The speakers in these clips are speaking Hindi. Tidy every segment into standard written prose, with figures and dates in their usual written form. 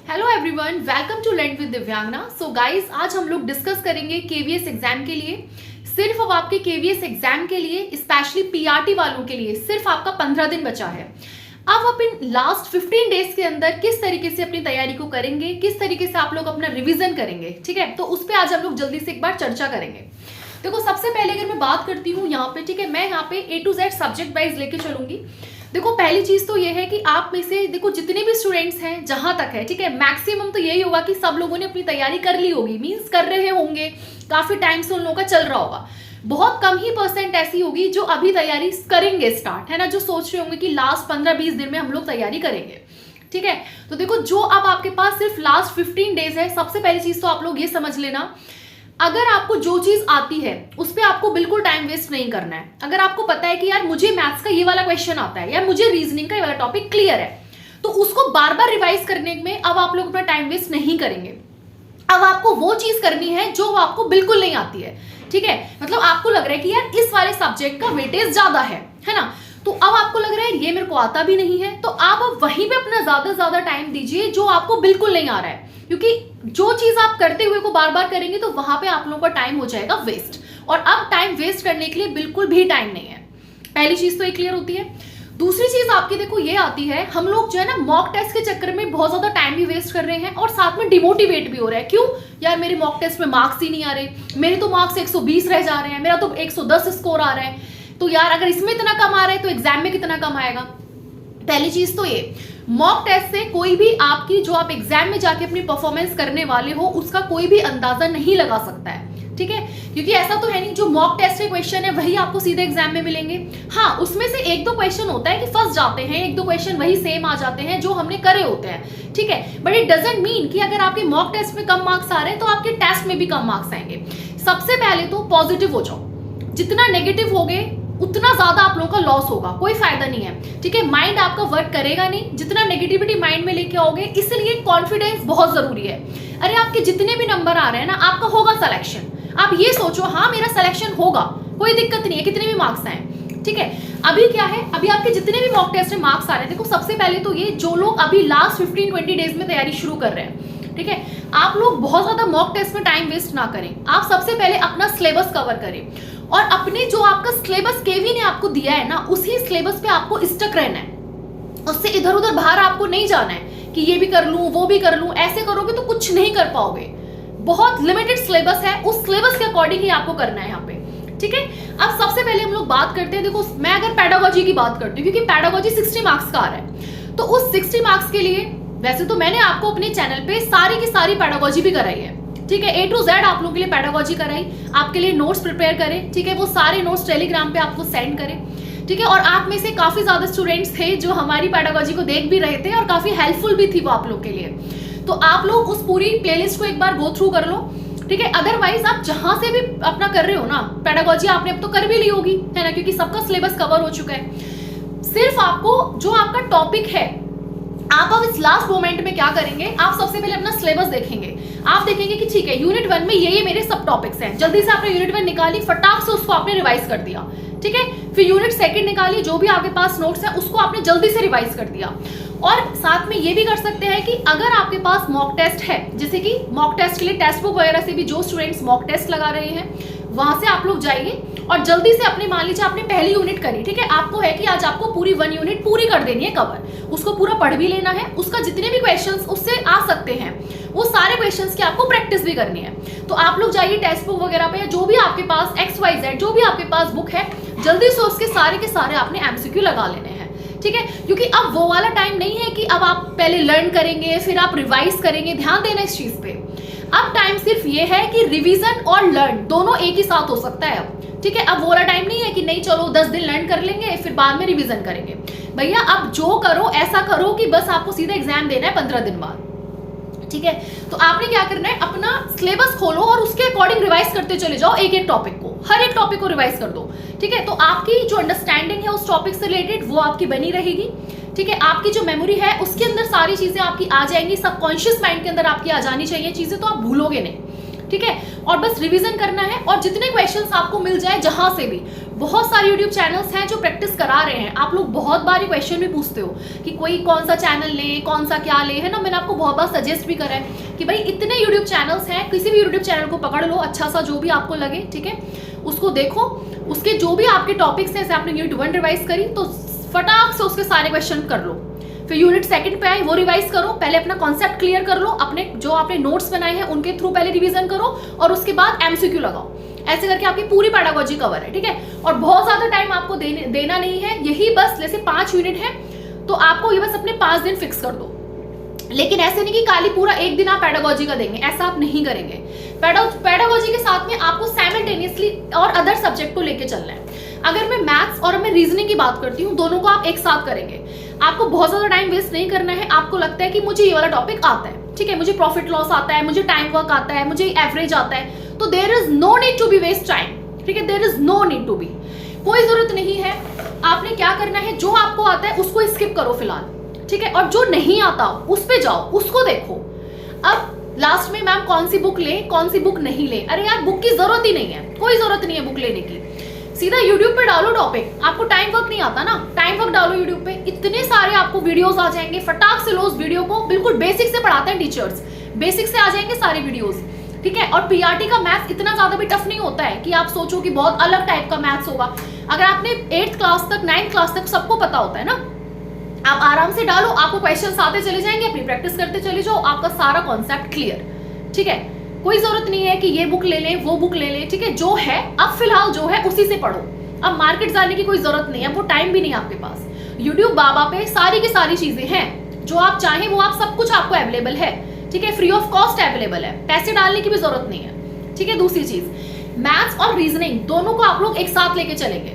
Hello everyone, welcome to learn with Divyangana. So guys, आज हम लोग डिस्कस करेंगे केवीएस एग्जाम के लिए। सिर्फ अब आपके केवीएस एग्जाम के लिए, स्पेशली पीआरटी वालों के लिए सिर्फ आपका 15 दिन बचा है। अब आप इन लास्ट 15 डेज के अंदर किस तरीके से अपनी तैयारी को करेंगे, किस तरीके से आप लोग अपना रिविजन करेंगे, ठीक है, तो उस पर आज हम लोग जल्दी से एक बार चर्चा करेंगे। देखो, सबसे पहले अगर मैं बात करती हूँ यहाँ पे, ठीक है, मैं यहाँ पे A to Z subject wise लेके चलूंगी। देखो, पहली चीज तो ये है कि आप में से देखो जितने भी स्टूडेंट्स हैं, जहां तक है, ठीक है, मैक्सिमम तो यही होगा कि सब लोगों ने अपनी तैयारी कर ली होगी, मींस कर रहे होंगे, काफी टाइम से उन लोगों का चल रहा होगा। बहुत कम ही परसेंट ऐसी होगी जो अभी तैयारी करेंगे स्टार्ट, है ना, जो सोच रहे होंगे कि लास्ट 15-20 दिन में हम लोग तैयारी करेंगे, ठीक है। तो देखो, जो अब आपके पास सिर्फ लास्ट 15 डेज है, सबसे पहली चीज तो आप लोग ये समझ लेना, अगर आपको जो चीज आती है उस पर आपको बिल्कुल टाइम वेस्ट नहीं करना है। अगर आपको पता है कि यार मुझे मैथ्स का ये वाला क्वेश्चन आता है, यार मुझे रीजनिंग का ये वाला टॉपिक क्लियर है, तो उसको बार बार रिवाइज करने में अब आप लोग अपना टाइम वेस्ट नहीं करेंगे। अब आपको वो चीज करनी है जो आपको बिल्कुल नहीं आती है, ठीक है। मतलब आपको लग रहा है कि यार इस वाले सब्जेक्ट का वेटेज ज्यादा है ना, तो अब आपको लग रहा है ये मेरे को आता भी नहीं है, तो आप अब वहीं पे अपना ज्यादा से ज्यादा टाइम दीजिए जो आपको बिल्कुल नहीं आ रहा है, क्योंकि जो चीज आप करते हुए को बार बार करेंगे तो वहां पे आप लोगों का टाइम हो जाएगा वेस्ट, और अब टाइम वेस्ट करने के लिए बिल्कुल भी टाइम नहीं है। पहली चीज तो ये क्लियर होती है। दूसरी चीज आपकी देखो ये आती है, हम लोग जो है ना मॉक टेस्ट के चक्कर में बहुत ज्यादा टाइम भी वेस्ट कर रहे हैं और साथ में डिमोटिवेट भी हो रहा है। क्यों? यार मेरे मॉक टेस्ट में मार्क्स ही नहीं आ रहे, मेरे तो मार्क्स 120 रह जा रहे हैं, मेरा तो 110 स्कोर आ रहा है, तो यार अगर इसमें इतना कम आ रहा है तो एग्जाम में कितना कम आएगा। पहली चीज तो ये, मॉक टेस्ट से कोई भी आपकी जो आप एग्जाम में जाके अपनी परफॉर्मेंस करने वाले हो उसका कोई भी अंदाजा नहीं लगा सकता है, ठीक है, क्योंकि ऐसा तो है नहीं जो मॉक टेस्ट के क्वेश्चन है वही आपको सीधे एग्जाम में मिलेंगे। हाँ, उसमें से एक दो क्वेश्चन होता है कि फंस जाते हैं, एक दो क्वेश्चन वही सेम आ जाते हैं जो हमने करे होते हैं, ठीक है, बट इट डजंट मीन कि अगर आपके मॉक टेस्ट में कम मार्क्स आ रहे हैं तो आपके टेस्ट में भी कम मार्क्स आएंगे। सबसे पहले तो पॉजिटिव हो जाओ, जितना नेगेटिव हो गए उतना ज्यादा आप लोगों का लॉस होगा, कोई फायदा नहीं है, ठीक है। माइंड आपका वर्क करेगा नहीं जितना नेगेटिविटी माइंड में लेके आओगे, इसलिए कॉन्फिडेंस बहुत जरूरी है। अरे आपके जितने भी नंबर आ रहे हैं ना, आपका होगा सिलेक्शन, आप ये सोचो हाँ मेरा सिलेक्शन होगा, कोई दिक्कत नहीं है कितने भी मार्क्स आए, ठीक है। अभी क्या है, अभी आपके जितने भी मॉक टेस्ट में मार्क्स आ रहे हैं, देखो सबसे पहले तो ये जो लोग अभी लास्ट 15-20 डेज में तैयारी शुरू कर रहे हैं, ठीक है, आप लोग बहुत ज्यादा मॉक टेस्ट में टाइम वेस्ट ना करें। आप सबसे पहले अपना सिलेबस कवर करें और अपने जो आपका सिलेबस केवी ने आपको दिया है ना, उसी सिलेबस पे आपको स्टक रहना है, उससे इधर उधर बाहर आपको नहीं जाना है कि ये भी कर लूं वो भी कर लूं। ऐसे करोगे तो कुछ नहीं कर पाओगे, बहुत लिमिटेड सिलेबस है, उस सिलेबस के अकॉर्डिंग ही आपको करना है यहाँ पे, ठीक है। अब सबसे पहले हम लोग बात करते हैं, देखो मैं अगर पेडागोजी की बात करती हूँ, क्योंकि पेडागोजी 60 मार्क्स का आ रहा है, तो उस 60 मार्क्स के लिए वैसे तो मैंने आपको अपने चैनल पे सारी की सारी पेडागोजी भी कराई है, ठीक है, A to Z आप लोगों के लिए पेडागोजी कराई, आपके लिए नोट्स प्रिपेयर करें, ठीक है, वो सारे नोट्स टेलीग्राम पे आपको सेंड करें, ठीक है। और आप में से काफी ज्यादा स्टूडेंट्स थे जो हमारी पेडागोजी को देख भी रहे थे और काफी हेल्पफुल भी थी वो आप लोग के लिए, तो आप लोग उस पूरी प्लेलिस्ट को एक बार गो थ्रू कर लो, ठीक है। अदरवाइज आप जहां से भी अपना कर रहे हो ना पेडागोजी, आपने अब तो कर भी ली होगी, है ना, क्योंकि सबका सिलेबस कवर हो चुका है। सिर्फ आपको जो आपका टॉपिक है, आप अब इस लास्ट मोमेंट में क्या करेंगे, आप सबसे पहले अपना सिलेबस देखेंगे। आप देखेंगे कि ठीक है यूनिट 1 में ये मेरे सब टॉपिक्स हैं, जल्दी से आपने यूनिट 1 निकाली, फटाक से उसको आपने रिवाइज कर दिया, ठीक है। फिर यूनिट 2 निकाली, जो भी आपके पास नोट्स हैं उसको आपने जल्दी से रिवाइज कर दिया। और साथ में ये भी कर सकते हैं कि अगर आपके पास मॉक टेस्ट है, जैसे कि मॉक टेस्ट के लिए टेक्स्ट बुक वगैरह से भी जो स्टूडेंट्स मॉक टेस्ट लगा रहे हैं वहां से आप लोग जाइए और जल्दी से अपने, मान लीजिए आपने पहली यूनिट करी, ठीक है, आपको है कि आज आपको पूरी 1 यूनिट पूरी कर देनी है कवर, उसको पूरा पढ़ भी लेना है, उसका जितने भी क्वेश्चंस उससे आ सकते हैं वो सारे क्वेश्चंस की आपको प्रैक्टिस भी करनी है। तो आप लोग जाइए टेक्स्ट बुक वगैरह पे, जो भी आपके पास XYZ जो भी आपके पास बुक है, जल्दी से उसके सारे के सारे आपने MCQ लगा लेने हैं, ठीक है, क्योंकि अब वो वाला टाइम नहीं है कि अब आप पहले लर्न करेंगे फिर आप रिवाइज करेंगे, ध्यान देना इस चीज पे। अब टाइम सिर्फ ये है कि रिवीजन और लर्न दोनों एक ही साथ हो सकता है अब, ठीक है। अब वो वाला टाइम नहीं है कि नहीं चलो 10 दिन लर्न कर लेंगे फिर बाद में रिवीजन करेंगे। भैया अब जो करो ऐसा करो कि बस आपको सीधा एग्जाम देना है 15 दिन बाद, ठीक है। तो आपने क्या करना है, अपना सिलेबस खोलो और उसके अकॉर्डिंग रिवाइज करते चले जाओ, एक एक टॉपिक को, हर एक टॉपिक को रिवाइज कर दो, ठीक है। तो आपकी जो अंडरस्टैंडिंग है उस टॉपिक से रिलेटेड वो आपकी बनी रहेगी, ठीक है। आपकी जो मेमोरी है उसके अंदर सारी चीजें आपकी आ जाएंगी, सबकॉन्शियस माइंड के अंदर आपकी आ जानी चाहिए चीजें, तो आप भूलोगे नहीं, ठीक है। और बस रिवीजन करना है और जितने क्वेश्चंस आपको मिल जाए जहां से भी बहुत सारे यूट्यूब चैनल्स हैं जो प्रैक्टिस करा रहे हैं। आप लोग बहुत बार ये क्वेश्चन भी पूछते हो कि कोई कौन सा चैनल ले, कौन सा क्या ले, है ना। मैंने आपको बहुत बार सजेस्ट भी करा है कि भाई इतने यूट्यूब चैनल्स हैं, किसी भी यूट्यूब चैनल को पकड़ लो अच्छा सा जो भी आपको लगे, ठीक है, उसको देखो, उसके जो भी आपके टॉपिक्स हैं, जैसे आपने यूनिट 1 रिवाइज करी तो फटाक से उसके सारे क्वेश्चन कर लो। फिर यूनिट 2 पे आए, वो रिवाइज करो, पहले अपना कॉन्सेप्ट क्लियर कर लो, अपने जो आपने नोट्स बनाए हैं उनके थ्रू पहले रिवीजन करो और उसके बाद एमसीक्यू लगाओ। ऐसे करके आपकी पूरी पेडागोजी कवर है, ठीक है। और बहुत ज्यादा टाइम आपको देना नहीं है, यही बस जैसे 5 यूनिट है तो आपको ये बस अपने 5 दिन फिक्स कर दो। लेकिन ऐसे नहीं कि खाली पूरा एक दिन आप पेडागोजी का देंगे, ऐसा आप नहीं करेंगे। पेडागोजी के साथ में आपको साइमल्टेनियसली और अदर सब्जेक्ट को लेके चलना है। अगर मैं मैथ्स और मैं रीजनिंग की बात करती हूँ, दोनों को आप एक साथ करेंगे। आपको बहुत ज्यादा टाइम वेस्ट नहीं करना है। आपको लगता है कि मुझे ये वाला टॉपिक आता है, ठीक है, मुझे प्रॉफिट लॉस आता है, मुझे टाइम वर्क आता है, मुझे एवरेज आता है, तो there is no need to be waste time, ठीक है, there is no need to be, कोई जरूरत नहीं है। आपने क्या करना है, जो आपको आता है उसको स्किप करो फिलहाल, ठीक है, और जो नहीं आता उस पे जाओ, उसको देखो। अब लास्ट में मैम कौन सी बुक ले, कौन सी बुक नहीं ले, अरे यार बुक की जरूरत ही नहीं है, कोई जरूरत नहीं है बुक लेने की। सीधा YouTube पे डालो टॉपिक। आपको टाइम वर्क नहीं आता ना, टाइम वर्क डालो YouTube पे, इतने सारे आपको वीडियोस आ जाएंगे, फटाक से लो उस वीडियो को। बिल्कुल बेसिक से पढ़ाते हैं टीचर्स, बेसिक से आ जाएंगे सारे वीडियोस, ठीक है। और पीआरटी का मैथ्स इतना ज्यादा भी टफ नहीं होता है कि आप सोचो कि बहुत अलग टाइप का मैथ्स होगा। अगर आपने 8th क्लास तक 9th क्लास तक सबको पता होता है ना, आप आराम से डालो, आपको क्वेश्चंस आते चले जाएंगे, अपनी प्रैक्टिस करते चले जाओ, आपका सारा कॉन्सेप्ट क्लियर, ठीक है। कोई जरूरत नहीं है कि ये बुक ले लें, वो बुक ले लें, ठीक है। जो है अब फिलहाल जो है उसी से पढ़ो। अब मार्केट जाने की कोई जरूरत नहीं है, वो टाइम भी नहीं है आपके पास। यूट्यूब बाबा पे सारी की सारी चीजें हैं, जो आप चाहें वो आप सब कुछ आपको अवेलेबल है, ठीक है, फ्री ऑफ कॉस्ट अवेलेबल है, पैसे डालने की भी जरूरत नहीं है, ठीक है। दूसरी चीज, मैथ्स और रीजनिंग दोनों को आप लोग एक साथ लेके चलेंगे,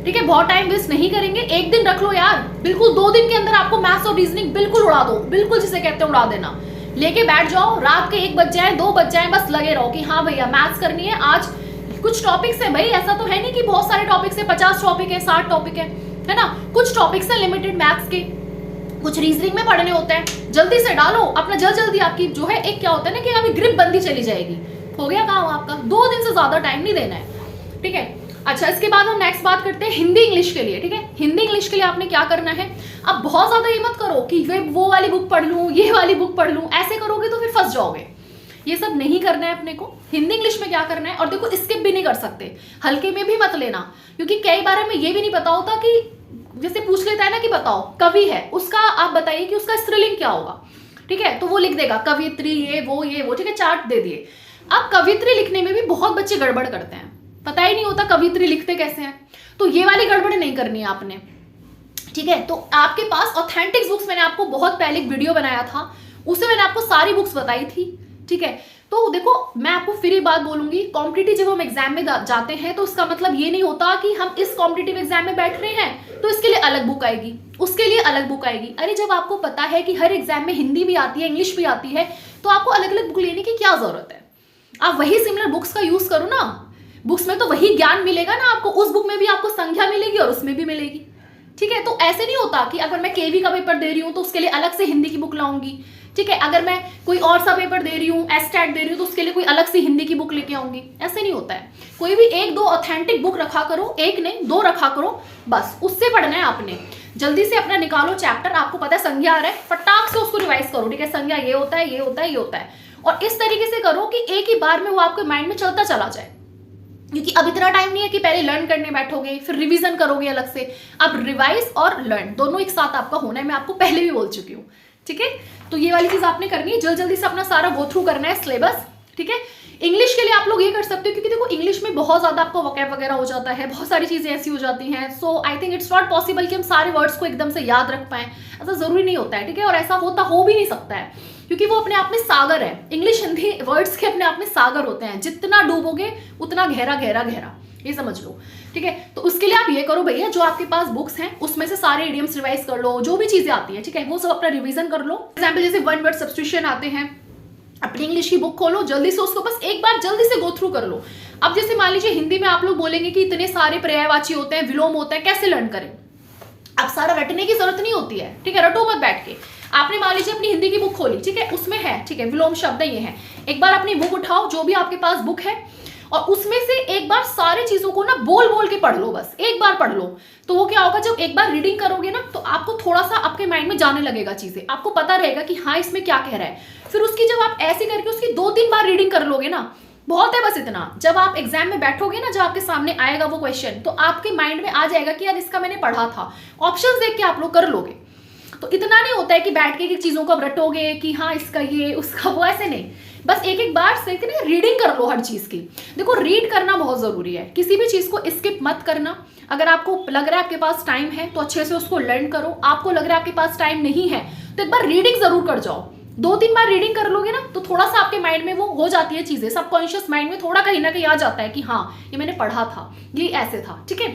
ठीक है। बहुत टाइम वेस्ट नहीं करेंगे, एक दिन रख लो यार, बिल्कुल 2 दिन के अंदर आपको मैथ्स और रीजनिंग बिल्कुल उड़ा दो, बिल्कुल जिसे कहते हैं उड़ा देना। लेके बैठ जाओ, रात के 1 बज जाए, 2 बज जाए, बस लगे रहो कि हाँ भैया मैथ्स करनी है आज। कुछ टॉपिक्स है भाई, ऐसा तो है नहीं कि बहुत सारे टॉपिक्स है, 50 टॉपिक है, 60 टॉपिक है ना। कुछ टॉपिक्स है लिमिटेड मैथ्स के, कुछ रीजनिंग में पढ़ने होते हैं। जल्दी से डालो अपना, जल्दी आपकी जो है एक क्या होता है ना कि अभी ग्रिप बंदी चली जाएगी, हो गया काम आपका। 2 दिन से ज्यादा टाइम नहीं देना है, ठीक है। अच्छा, इसके बाद हम नेक्स्ट बात करते हैं हिंदी इंग्लिश के लिए, ठीक है। हिंदी इंग्लिश के लिए आपने क्या करना है, अब बहुत ज्यादा ये मत करो कि वो वाली बुक पढ़ लूं, ये वाली बुक पढ़ लूं, ऐसे करोगे तो फिर फंस जाओगे। ये सब नहीं करना है अपने को। हिंदी इंग्लिश में क्या करना है, और देखो स्किप भी नहीं कर सकते, हल्के में भी मत लेना, क्योंकि कई बार हमें ये भी नहीं पता होता कि जैसे पूछ लेता है ना कि बताओ कवि है, उसका आप बताइए कि उसका स्त्रीलिंग क्या होगा, ठीक है, तो वो लिख देगा कवित्री, ये वो, ठीक है, चार्ट दे दिए। अब कवित्री लिखने में भी बहुत बच्चे गड़बड़ करते हैं, पता ही नहीं होता कवित्री लिखते कैसे हैं, तो ये वाली गड़बड़ नहीं करनी है आपने, ठीक है। तो आपके पास ऑथेंटिक बुक्स, मैंने आपको बहुत पहले एक वीडियो बनाया था, उससे मैंने आपको सारी बुक्स बताई थी, ठीक है। तो देखो मैं आपको फिर एक बात बोलूंगी, कॉम्पिटिटिव जब हम एग्जाम में जाते हैं तो उसका मतलब ये नहीं होता कि हम इस कॉम्पिटिटिव एग्जाम में बैठ रहे हैं तो इसके लिए अलग बुक आएगी, उसके लिए अलग बुक आएगी। अरे जब आपको पता है कि हर एग्जाम में हिंदी भी आती है, इंग्लिश भी आती है, तो आपको अलग अलग बुक लेने की क्या जरूरत है। आप वही सिमिलर बुक्स का यूज करो ना, बुक्स में तो वही ज्ञान मिलेगा ना आपको, उस बुक में भी आपको संख्या मिलेगी और उसमें भी मिलेगी, ठीक है। तो ऐसे नहीं होता कि अगर मैं केवी का पेपर दे रही हूँ तो उसके लिए अलग से हिंदी की बुक लाऊंगी, ठीक है। अगर मैं कोई और सा पेपर दे रही हूँ, एस्टैट दे रही हूँ, तो उसके लिए कोई अलग से हिंदी की बुक लेके आऊंगी, ऐसे नहीं होता है। कोई भी 1-2 ऑथेंटिक बुक रखा करो, एक नहीं 2 रखा करो, बस उससे पढ़ना है आपने। जल्दी से अपना निकालो चैप्टर, आपको पता है संज्ञा आ रहा है, फटाक से उसको रिवाइज करो, ठीक है। संज्ञा ये होता है, ये होता है, ये होता है, और इस तरीके से करो कि एक ही बार में वो आपके माइंड में चलता चला जाए, क्योंकि अब इतना टाइम नहीं है कि पहले लर्न करने बैठोगे फिर रिवीजन करोगे अलग से। अब रिवाइज और लर्न दोनों एक साथ आपका होना है, मैं आपको पहले भी बोल चुकी हूँ, ठीक है। तो ये वाली चीज आपने करनी है, जल्दी से अपना सारा गो थ्रू करना है सिलेबस, ठीक है। इंग्लिश के लिए आप लोग ये कर सकते हो, क्योंकि देखो इंग्लिश में बहुत ज्यादा आपका वोकैब वगैरह हो जाता है, बहुत सारी चीजें ऐसी हो जाती हैं, so I think it's not possible कि हम सारे वर्ड्स को एकदम से याद रख पाएं, ऐसा जरूरी नहीं होता है, ठीक है। और ऐसा हो भी नहीं सकता है, क्योंकि वो अपने आप में सागर है। इंग्लिश हिंदी वर्ड्स के अपने आप में सागर होते हैं, जितना डूबोगे उतना गहरा गहरा गहरा, ये समझ लो, ठीक है। तो उसके लिए आप ये करो भैया, जो आपके पास बुक्स हैं उसमें से सारे इडियम्स रिवाइज कर लो, जो भी चीजें आती है, ठीक है, वो सब अपना रिवीजन कर लो। एग्जाम्पल जैसे 1 वर्ड सब्स्टिट्यूशन आते हैं, अपनी इंग्लिश की बुक खोलो, जल्दी से उसको बस एक बार जल्दी से गो थ्रू कर लो। अब जैसे मान लीजिए हिंदी में आप लोग बोलेंगे कि इतने सारे पर्यायवाची होते हैं, विलोम होता है, कैसे लर्न करें। अब सारा रटने की जरूरत नहीं होती है, ठीक है, रटो मत बैठ के। आपने मान लीजिए अपनी हिंदी की बुक खोली, ठीक है, उसमें है, ठीक है, विलोम शब्द ये है, एक बार अपनी बुक उठाओ, जो भी आपके पास बुक है, और उसमें से एक बार सारी चीजों को ना बोल बोल के पढ़ लो, बस एक बार पढ़ लो। तो वो क्या होगा, जब एक बार रीडिंग करोगे ना तो आपको थोड़ा सा आपके माइंड में जाने लगेगा चीजें, आपको पता रहेगा कि हाँ इसमें क्या कह रहा है। फिर उसकी जब आप ऐसे करके उसकी 2-3 बार रीडिंग कर लोगे ना, बहुत है बस इतना। जब आप एग्जाम में बैठोगे ना, जब आपके सामने आएगा वो क्वेश्चन, तो आपके माइंड में आ जाएगा कि यार इसका मैंने पढ़ा था। ऑप्शंस देख के आप लोग कर लोगे। तो इतना नहीं होता है कि बैठ के चीजों को अब रटोगे कि हाँ इसका ये उसका वो, ऐसे नहीं। बस एक एक बार से ना रीडिंग कर लो हर चीज की। देखो रीड करना बहुत जरूरी है, किसी भी चीज को स्किप मत करना। अगर आपको लग रहा है आपके पास टाइम है तो अच्छे से उसको लर्न करो, आपको लग रहा है आपके पास टाइम नहीं है तो एक बार रीडिंग जरूर कर जाओ। 2-3 बार रीडिंग कर लोगे ना तो थोड़ा सा आपके माइंड में वो हो जाती है चीजें, सबकॉन्शियस माइंड में थोड़ा कहीं ना कहीं आ जाता है कि हाँ ये मैंने पढ़ा था, ये ऐसे था, ठीक है।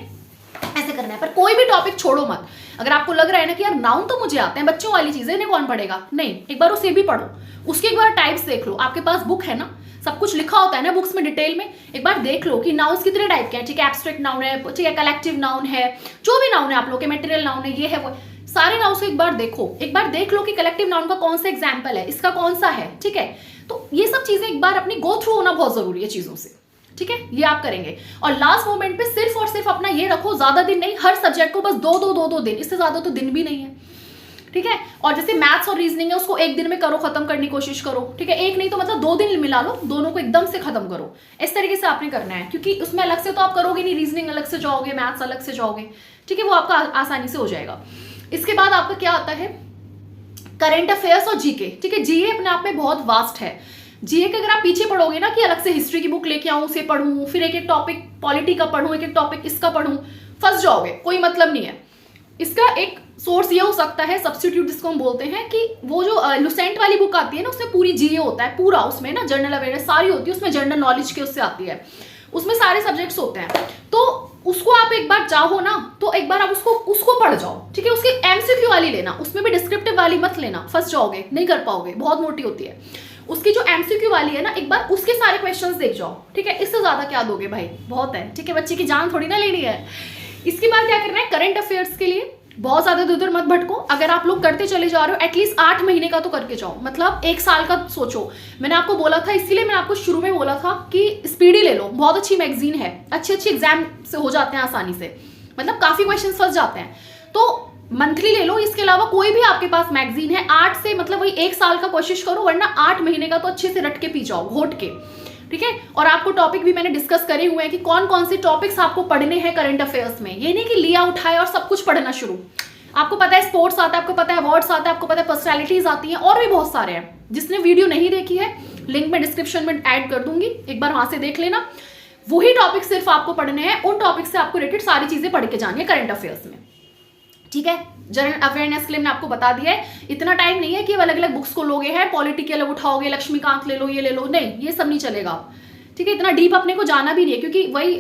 ऐसे करना है। पर कोई भी टॉपिक छोड़ो मत। अगर आपको लग रहा है ना कि यार नाउन तो मुझे आते हैं, बच्चों वाली चीजें इन्हें कौन पढ़ेगा, नहीं, एक बार उसे भी पढ़ो, उसके एक बार टाइप्स देख लो। आपके पास बुक है ना, सब कुछ लिखा होता है ना बुक्स में डिटेल में, एक बार देख लो कि नाउन्स कितने टाइप के हैं, ठीक है। एब्स्ट्रैक्ट नाउन है, ठीक है, कलेक्टिव नाउन है, जो भी नाउन है आप लोग के, मटेरियल नाउन है, ये है वो, सारे नाउन को एक बार देखो। एक बार देख लो कि कलेक्टिव नाउन का कौन सा एग्जाम्पल है, इसका कौन सा है, ठीक है। तो ये सब चीजें एक बार अपनी गो थ्रू होना बहुत जरूरी है चीजों से, ठीक है। ये आप करेंगे। और लास्ट मोमेंट पे सिर्फ और सिर्फ अपना ये रखो, ज्यादा दिन नहीं, हर सब्जेक्ट को बस 2-2 दिन, इससे ज्यादा तो दिन भी नहीं है, ठीक है। और जैसे मैथ्स और रीजनिंग है उसको एक दिन में करो, खत्म करने की कोशिश करो, ठीक है। एक नहीं तो मतलब 2 दिन मिला लो, दोनों को एकदम से खत्म करो। इस तरीके से आपने करना है, क्योंकि उसमें अलग से तो आप करोगे नहीं, रीजनिंग अलग से जाओगे, मैथ्स अलग से जाओगे, ठीक है। वो आपका आसानी से हो जाएगा। इसके बाद आपका क्या आता है, करंट अफेयर्स और जीके, ठीक है। जीए अपने आप में बहुत वास्ट है। जीए के अगर आप पीछे पढ़ोगे ना कि अलग से हिस्ट्री की बुक लेके आऊं, उसे पढ़ूं, फिर एक एक टॉपिक पॉलिटी का पढ़ूं, एक एक टॉपिक इसका पढ़ूं, फंस जाओगे, कोई मतलब नहीं है। इसका एक सोर्स ये हो सकता है, सब्स्टिट्यूट जिसको हम बोलते हैं, कि वो जो लुसेंट वाली बुक आती है ना, उसमें पूरी जीए होता है, पूरा उसमें ना जनरल अवेयरनेस सारी होती है, उसमें जनरल नॉलेज के उससे आती है, उसमें सारे सब्जेक्ट्स होते हैं। तो उसको आप एक बार चाहो ना तो एक बार आप उसको पढ़ जाओ, ठीक है। उसकी एमसीक्यू वाली लेना, उसमें भी डिस्क्रिप्टिव वाली मत लेना, फंस जाओगे, नहीं कर पाओगे, बहुत मोटी होती है। उसकी जो एमसीक्यू वाली है ना, एक बार उसके सारे क्वेश्चंस देख जाओ, ठीक है। इससे ज्यादा क्या दोगे भाई, बहुत है, ठीक है। बच्चे की जान थोड़ी ना लेनी है। इसके बाद क्या करना है, करंट अफेयर्स के लिए बहुत ज्यादा इधर मत भटको। अगर आप लोग करते चले जा रहे हो, एटलीस्ट 8 महीने का तो करके जाओ, मतलब 1 साल का सोचो। मैंने आपको बोला था, इसीलिए मैंने आपको शुरू में बोला था कि स्पीडी ले लो, बहुत अच्छी मैगजीन है, अच्छे एग्जाम से हो जाते हैं आसानी से, मतलब काफी क्वेश्चन फंस जाते हैं। तो मंथली ले लो। इसके अलावा कोई भी आपके पास मैगजीन है, 8 से मतलब वही 1 साल का कोशिश करो, वरना 8 महीने का तो अच्छे से रट के पी जाओ, घोट के, ठीक है। और आपको टॉपिक भी मैंने डिस्कस करे हुए हैं कि कौन कौन से टॉपिक्स आपको पढ़ने हैं करंट अफेयर्स में। ये नहीं कि लिया उठाया और सब कुछ पढ़ना शुरू। आपको पता है स्पोर्ट्स आता है, आपको पता है अवार्ड्स आता है, आपको पता है पर्सनैलिटीज आती हैं, और भी बहुत सारे हैं। जिसने वीडियो नहीं देखी है, लिंक में डिस्क्रिप्शन में ऐड कर दूंगी, एक बार वहां से देख लेना। वही टॉपिक सिर्फ आपको पढ़ने हैं, उन टॉपिक से आपको रिलेटेड सारी चीजें पढ़ के जानी है करंट अफेयर्स में, ठीक है। जनरल अवेयरनेस के लिए मैंने आपको बता दिया है। इतना टाइम नहीं है कि अलग अलग बुक्स को लोगे हैं, पॉलिटी के अलग उठाओगे, लक्ष्मीकांत ले लो, ये ले लो, नहीं, ये सब नहीं चलेगा, ठीक है। इतना डीप अपने को जाना भी नहीं है, क्योंकि वही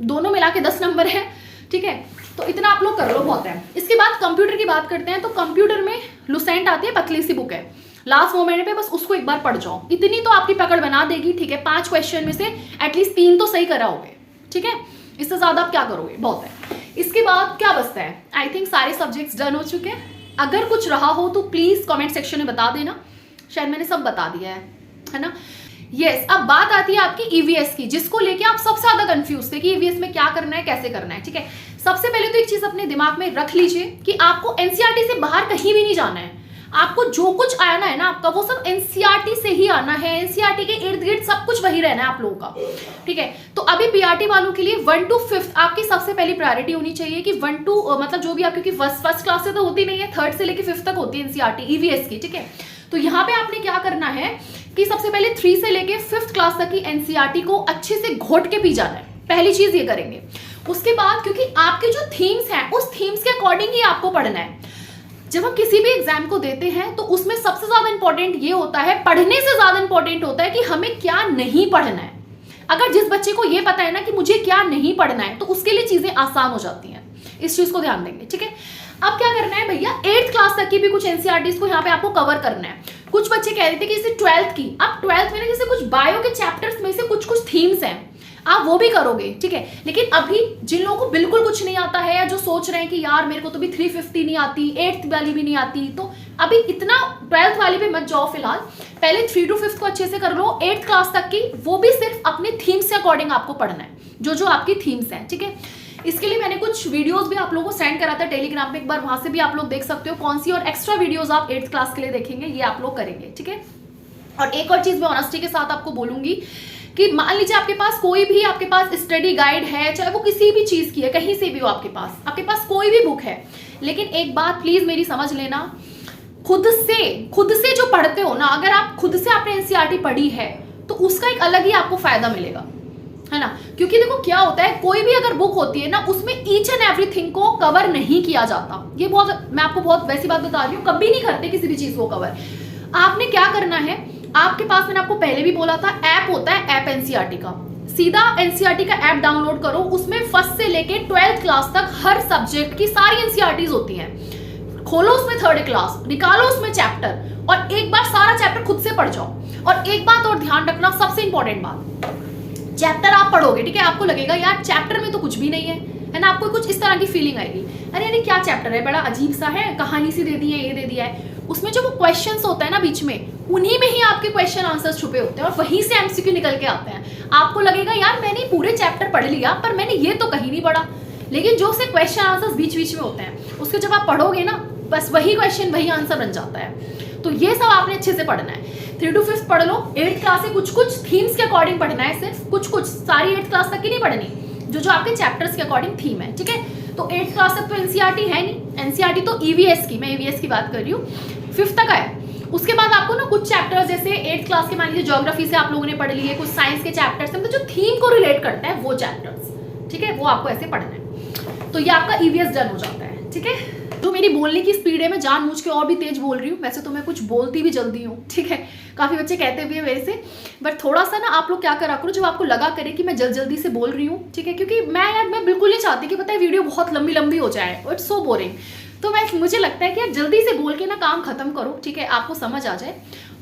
दोनों मिला के 10 नंबर है, ठीक है। तो इतना आप लोग कर लो, बहुत है। इसके बाद कंप्यूटर की बात करते हैं। तो कंप्यूटर में लुसेंट आती है, पतली सी बुक है, लास्ट मोमेंट पे बस उसको एक बार पढ़ जाओ, इतनी तो आपकी पकड़ बना देगी, ठीक है। 5 क्वेश्चन में से एटलीस्ट 3 तो सही कराओगे, ठीक है। इससे ज्यादा आप क्या करोगे, बहुत है। इसके बाद क्या बचता है, आई थिंक सारे सब्जेक्ट्स डन हो चुके हैं। अगर कुछ रहा हो तो प्लीज कमेंट सेक्शन में बता देना, शायद मैंने सब बता दिया है ना। यस, अब बात आती है आपकी ईवीएस की, जिसको लेके आप सबसे ज्यादा कंफ्यूज थे कि ईवीएस में क्या करना है, कैसे करना है, ठीक है। सबसे पहले तो एक चीज अपने दिमाग में रख लीजिए कि आपको एनसीईआरटी से बाहर कहीं भी नहीं जाना है। आपको जो कुछ आना है ना आपका, वो सब एनसीईआरटी से ही आना है। एनसीईआरटी के इर्द गिर्द सब कुछ वही रहना है आप लोगों का, ठीक है। तो अभी पीआरटी वालों के लिए 1 to 5th आपकी सबसे पहली प्रायोरिटी होनी चाहिए कि 1 to मतलब जो भी आप, क्योंकि फर्स्ट क्लास से तो होती नहीं है, 3rd से लेकर 5th तक होती है एनसीईआरटी ईवीएस की, ठीक है। तो यहाँ पे आपने क्या करना है कि सबसे पहले 3 से लेके 5th क्लास तक की एनसीईआरटी को अच्छे से घोट के पी जाना है, पहली चीज ये करेंगे। उसके बाद क्योंकि आपके जो थीम्स हैं, उस थीम्स के अकॉर्डिंग ही आपको पढ़ना है। जब हम किसी भी एग्जाम को देते हैं तो उसमें सबसे ज्यादा इंपॉर्टेंट ये होता है, पढ़ने से ज्यादा इंपॉर्टेंट होता है कि हमें क्या नहीं पढ़ना है। अगर जिस बच्चे को ये पता है ना कि मुझे क्या नहीं पढ़ना है, तो उसके लिए चीजें आसान हो जाती हैं। इस चीज को ध्यान देंगे, ठीक है। अब क्या करना है भैया, 8th क्लास तक की भी कुछ एनसीईआरटीज को यहाँ पे आपको कवर करना है। कुछ बच्चे कह रहे थे कि जैसे 12th की, अब 12th में ना जैसे कुछ बायो के चैप्टर्स में से कुछ थीम्स हैं, आप वो भी करोगे, ठीक है। लेकिन अभी जिन लोगों को बिल्कुल कुछ नहीं आता है, या जो सोच रहे हैं कि यार मेरे को तो भी 350 नहीं आती, 8th वाली भी नहीं आती, तो अभी इतना 12th वाली पे मत जाओ फिलहाल। पहले 3 to 5 को अच्छे से कर लो, 8th क्लास तक की वो भी सिर्फ अपने थीम्स के अकॉर्डिंग आपको पढ़ना है, जो आपकी थीम्स हैं, ठीक है। इसके लिए मैंने कुछ वीडियोस भी आप लोगों को सेंड करा था टेलीग्राम पे, एक बार वहां से भी आप लोग देख सकते हो कौन सी और एक्स्ट्रा वीडियोस आप 8th क्लास के लिए देखेंगे, ये आप लोग करेंगे, ठीक है। और एक और चीज मैं ऑनेस्टी के साथ आपको बोलूंगी कि मान लीजिए आपके पास कोई भी आपके पास स्टडी गाइड है, चाहे वो किसी भी चीज की है, कहीं से भी हो आपके पास कोई भी बुक है, लेकिन एक बात प्लीज मेरी समझ लेना, खुद से जो पढ़ते हो ना, अगर आप खुद से आपने एनसीईआरटी पढ़ी है तो उसका एक अलग ही आपको फायदा मिलेगा, है ना। क्योंकि देखो क्या होता है, कोई भी अगर बुक होती है ना, उसमें ईच एंड एवरीथिंग को कवर नहीं किया जाता। ये बहुत, मैं आपको बहुत वैसी बात बता रही हूँ, कभी नहीं करते किसी भी चीज को कवर। आपने क्या करना है, आपके पास मैंने आपको पहले भी बोला था, ऐप होता है, ऐप एनसीईआरटी का, सीधा एनसीईआरटी का ऐप डाउनलोड करो, उसमें 1st से लेके 12th क्लास तक हर सब्जेक्ट की सारी एनसीईआरटीज होती हैं। खोलो उसमें 3rd क्लास, निकालो उसमें चैप्टर और एक बार सारा चैप्टर खुद से पढ़ जाओ। और एक बात और ध्यान रखना, सबसे इंपॉर्टेंट बात, चैप्टर आप पढ़ोगे, ठीक है, आपको लगेगा यार चैप्टर में तो कुछ भी नहीं है ना, आपको कुछ इस तरह की फीलिंग आएगी, अरे क्या चैप्टर है, बड़ा अजीब सा है, कहानी सी दे दी है, ये दे दिया है। उसमें जो वो क्वेश्चंस होता है ना बीच में, उन्हीं में ही आपके क्वेश्चन आंसर्स छुपे होते हैं और वहीं से एमसीक्यू निकल के आते हैं। आपको लगेगा यार मैंने पूरे चैप्टर पढ़ लिया पर मैंने ये तो कहीं नहीं पढ़ा, लेकिन जो से क्वेश्चन आंसर्स बीच बीच में होते हैं उसको जब आप पढ़ोगे ना, बस वही क्वेश्चन वही आंसर बन जाता है। तो ये सब आपने अच्छे से पढ़ना है। 3 to 5 पढ़ लो, 8th क्लास से कुछ थीम्स के अकॉर्डिंग पढ़ना है, सिर्फ कुछ सारी 8th क्लास तक की नहीं पढ़नी, जो आपके चैप्टर्स के अकॉर्डिंग थीम है, ठीक है। तो 8th क्लास तक तो एनसीईआरटी है नहीं, एनसीईआरटी तो ईवीएस की, मैं ईवीएस की बात कर रही हूँ, 5th तक है। उसके बाद आपको ना कुछ चैप्टर्स जैसे 8th क्लास के मान लीजिए ज्योग्राफी से आप लोगों ने पढ़ लिए, कुछ साइंस के चैप्टर्स, मतलब जो थीम को रिलेट करता है वो चैप्टर्स, ठीक है, वो आपको ऐसे पढ़ना है। तो ये आपका ईवीएस डन हो जाता है, ठीक है। जो मेरी बोलने की स्पीड है, मैं जानबूझ के और भी तेज बोल रही हूँ, वैसे तो मैं कुछ बोलती भी जल्दी हूँ, ठीक है, काफी बच्चे कहते भी है मेरे से, बट थोड़ा सा ना आप लोग क्या करा करो, जब आपको लगा करे कि मैं जल्दी से बोल रही हूँ, ठीक है, क्योंकि मैं बिल्कुल नहीं चाहती कि पता है वीडियो बहुत लंबी हो जाए, इट्स सो बोरिंग। तो मुझे लगता है कि यार जल्दी से बोल के ना काम खत्म करो, ठीक है, आपको समझ आ जाए।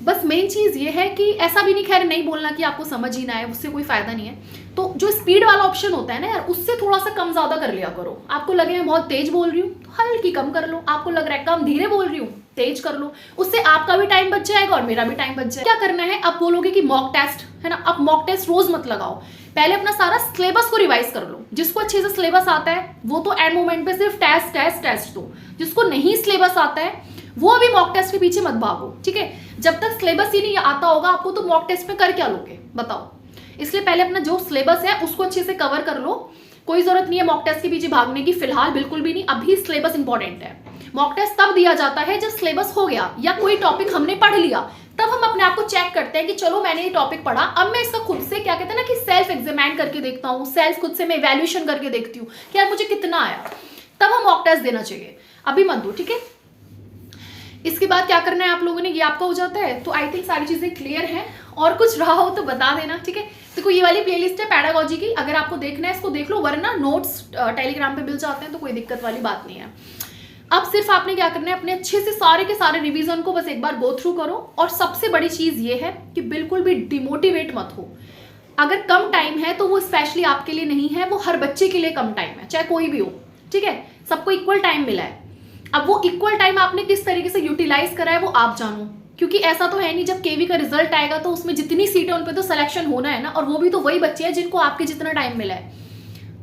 बस मेन चीज ये है कि ऐसा भी नहीं, खैर नहीं बोलना कि आपको समझ ही ना आए, उससे कोई फायदा नहीं है। तो जो स्पीड वाला ऑप्शन होता है ना यार, उससे थोड़ा सा कम ज्यादा कर लिया करो। आपको लगे मैं बहुत तेज बोल रही हूँ तो हल्की कम कर लो, आपको लग रहा है कम धीरे बोल रही हूँ तेज कर लो, उससे आपका भी टाइम बच जाएगा और मेरा भी टाइम बच जाएगा। क्या करना है, अब बोलोगे कि मॉक टेस्ट है ना, अब मॉक टेस्ट रोज मत लगाओ, पहले अपना सारा सिलेबस को रिवाइज कर लो। जिसको अच्छे से सिलेबस आता है वो तो एंड मोमेंट पे सिर्फ टेस्ट दो, जिसको नहीं सिलेबस आता है वो अभी मॉक टेस्ट के पीछे मत भागो, ठीक है। जब तक सिलेबस ही नहीं आता होगा आपको तो मॉक टेस्ट में कर क्या लोगे बताओ। इसलिए पहले अपना जो सिलेबस है उसको अच्छे से कवर कर लो, कोई जरूरत नहीं है मॉक टेस्ट के पीछे भागने की, फिलहाल बिल्कुल भी नहीं। अभी सिलेबस इंपॉर्टेंट है, मॉक टेस्ट तब दिया जाता है जब सिलेबस हो गया या कोई टॉपिक हमने पढ़ लिया, तब हम अपने आप को चेक करते हैं कि चलो मैंने ये टॉपिक पढ़ा, अब मैं इसका खुद से क्या कहते हैं ना कि सेल्फ एग्जामिन करके देखता हूँ, सेल्फ खुद से मैं इवैल्यूएशन करके देखती हूँ कि यार मुझे कितना आया, तब हम मॉक टेस्ट देना चाहिए, अभी मत दो, ठीक है। इसके बाद क्या करना है आप लोगों ने, ये आपका हो जाता है, तो आई थिंक सारी चीजें क्लियर हैं। और कुछ रहा हो तो बता देना, ठीक है। देखो ये वाली प्लेलिस्ट है पैडागॉजी की, अगर आपको देखना है इसको देख लो, वरना नोट्स टेलीग्राम पे मिल जाते हैं तो कोई दिक्कत वाली बात नहीं है। अब सिर्फ आपने क्या करना है, अपने अच्छे से सारे के सारे रिवीजन को बस एक बार गो थ्रू करो। और सबसे बड़ी चीज ये है कि बिल्कुल भी डिमोटिवेट मत हो। अगर कम टाइम है तो वो स्पेशली आपके लिए नहीं है, वो हर बच्चे के लिए कम टाइम है, चाहे कोई भी हो, ठीक है, सबको इक्वल टाइम मिला है। अब वो इक्वल टाइम आपने किस तरीके से यूटिलाइज करा है वो आप जानो, क्योंकि ऐसा तो है नहीं जब केवी का रिजल्ट आएगा तो उसमें जितनी सीटें उन पे तो सिलेक्शन होना है ना, और वो भी तो वही बच्चे हैं जिनको आपके जितना टाइम मिला है।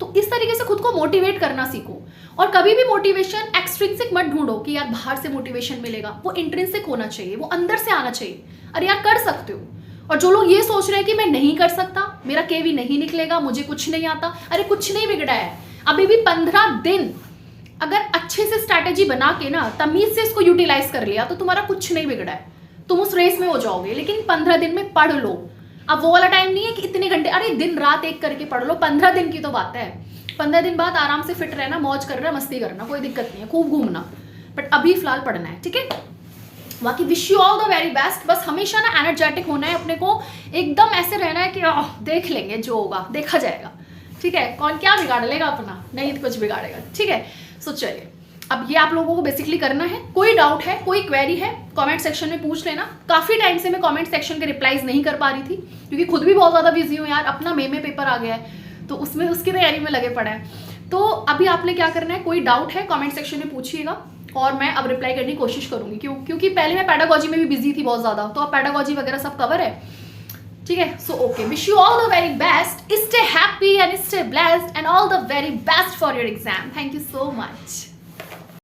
तो इस तरीके से खुद को मोटिवेट करना सीखो। और कभी भी मोटिवेशन एक्सट्रिंसिक मत ढूंढो कि यार बाहर से मोटिवेशन मिलेगा, वो इंट्रिंसिक होना चाहिए, वो अंदर से आना चाहिए, अरे यार कर सकते हो। और जो लोग ये सोच रहे हैं कि मैं नहीं कर सकता, मेरा केवी नहीं निकलेगा, मुझे कुछ नहीं आता, अरे कुछ नहीं बिगड़ा है, अभी भी 15 दिन अगर अच्छे से स्ट्रैटेजी बना के ना तमीज से इसको यूटिलाइज कर लिया तो तुम्हारा कुछ नहीं बिगड़ा है, तुम उस रेस में हो जाओगे। लेकिन 15 दिन में पढ़ लो। अब वो वाला टाइम नहीं है कि इतने घंटे, अरे दिन रात एक करके पढ़ लो, 15 दिन की तो बात है। 15 दिन बाद आराम से फिट रहना, मौज करना, मस्ती करना, कोई दिक्कत नहीं है, खूब घूमना, बट अभी फिलहाल पढ़ना है, ठीक है। बाकी wish you all the very best. बस हमेशा ना एनर्जेटिक होना है, अपने को एकदम ऐसे रहना है कि देख लेंगे जो होगा देखा जाएगा, ठीक है। कौन क्या बिगाड़ लेगा अपना, नहीं तो कुछ बिगाड़ेगा, ठीक है। सो चलिए, अब ये आप लोगों को बेसिकली करना है। कोई डाउट है, कोई क्वेरी है, कमेंट सेक्शन में पूछ लेना। काफी टाइम से मैं कमेंट सेक्शन के रिप्लाईज नहीं कर पा रही थी क्योंकि खुद भी बहुत ज्यादा बिजी हूँ यार, अपना मे पेपर आ गया है तो उसमें उसकी तैयारी में लगे पड़े हैं। तो अभी आपने क्या करना है, कोई डाउट है कमेंट सेक्शन में पूछिएगा। और मैं अब रिप्लाई करने की कोशिश करूंगी, क्योंकि पहले मैं पेडागोजी में भी बिजी थी बहुत ज़्यादा, तो अब पेडागोजी वगैरह सब कवर है, ठीक है। So okay, wish you all the very best, stay happy and stay blessed and all the very best for your exam. Thank you so much.